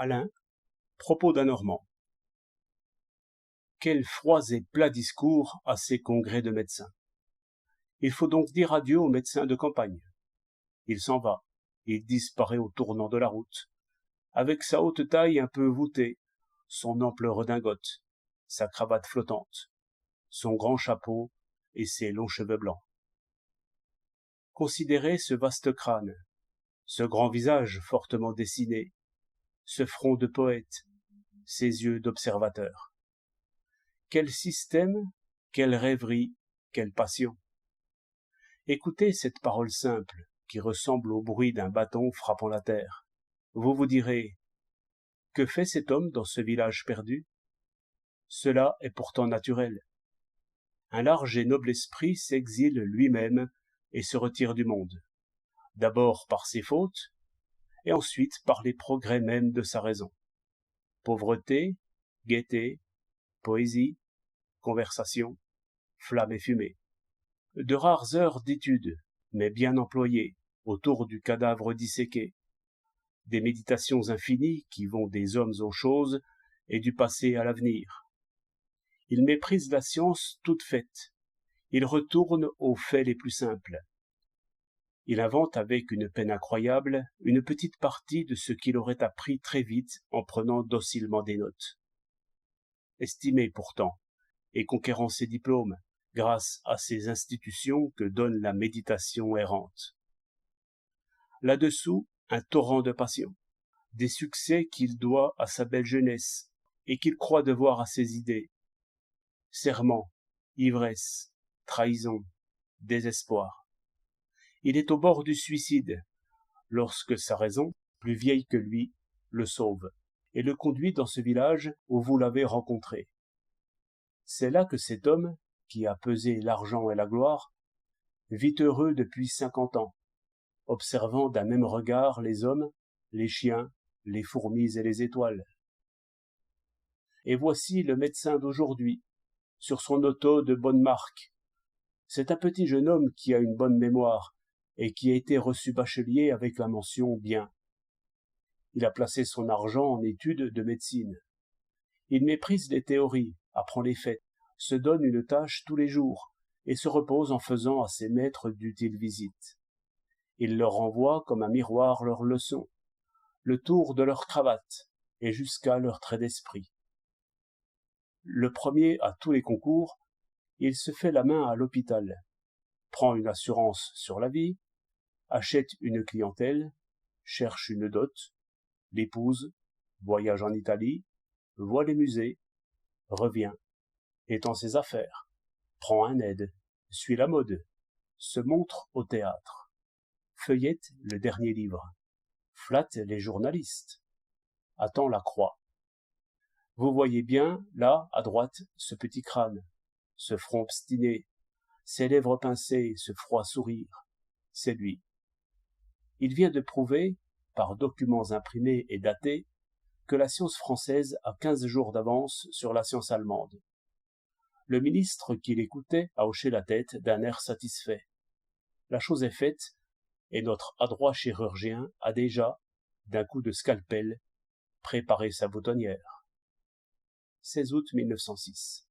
Alain, propos d'un Normand. Quels froids et plats discours à ces congrès de médecins. Il faut donc dire adieu au médecin de campagne. Il s'en va, il disparaît au tournant de la route, avec sa haute taille un peu voûtée, son ample redingote, sa cravate flottante, son grand chapeau et ses longs cheveux blancs. Considérez ce vaste crâne, ce grand visage fortement dessiné, ce front de poète, ces yeux d'observateur. Quel système, quelle rêverie, quelle passion. Écoutez cette parole simple qui ressemble au bruit d'un bâton frappant la terre. Vous vous direz, que fait cet homme dans ce village perdu? Cela est pourtant naturel. Un large et noble esprit s'exile lui-même et se retire du monde, d'abord par ses fautes, et ensuite par les progrès mêmes de sa raison. Pauvreté, gaieté, poésie, conversation, flamme et fumée. De rares heures d'étude, mais bien employées, autour du cadavre disséqué. Des méditations infinies qui vont des hommes aux choses et du passé à l'avenir. Il méprise la science toute faite. Il retourne aux faits les plus simples. Il invente avec une peine incroyable une petite partie de ce qu'il aurait appris très vite en prenant docilement des notes. Estimé pourtant, et conquérant ses diplômes, grâce à ces institutions que donne la méditation errante. Là-dessous, un torrent de passion, des succès qu'il doit à sa belle jeunesse et qu'il croit devoir à ses idées. Serment, ivresse, trahison, désespoir. Il est au bord du suicide, lorsque sa raison, plus vieille que lui, le sauve et le conduit dans ce village où vous l'avez rencontré. C'est là que cet homme, qui a pesé l'argent et la gloire, vit heureux depuis 50 ans, observant d'un même regard les hommes, les chiens, les fourmis et les étoiles. Et voici le médecin d'aujourd'hui, sur son auto de bonne marque. C'est un petit jeune homme qui a une bonne mémoire et qui a été reçu bachelier avec la mention bien. Il a placé son argent en études de médecine. Il méprise les théories, apprend les faits, se donne une tâche tous les jours et se repose en faisant à ses maîtres d'utiles visites. Il leur renvoie comme un miroir leurs leçons, le tour de leur cravate et jusqu'à leur trait d'esprit. Le premier à tous les concours, il se fait la main à l'hôpital, prend une assurance sur la vie, achète une clientèle, cherche une dot, l'épouse, voyage en Italie, voit les musées, revient, étend ses affaires, prend un aide, suit la mode, se montre au théâtre, feuillette le dernier livre, flatte les journalistes, attend la croix. Vous voyez bien, là, à droite, ce petit crâne, ce front obstiné, ces lèvres pincées, ce froid sourire. C'est lui. Il vient de prouver, par documents imprimés et datés, que la science française a 15 jours d'avance sur la science allemande. Le ministre qui l'écoutait a hoché la tête d'un air satisfait. La chose est faite, et notre adroit chirurgien a déjà, d'un coup de scalpel, préparé sa boutonnière. 16 août 1906.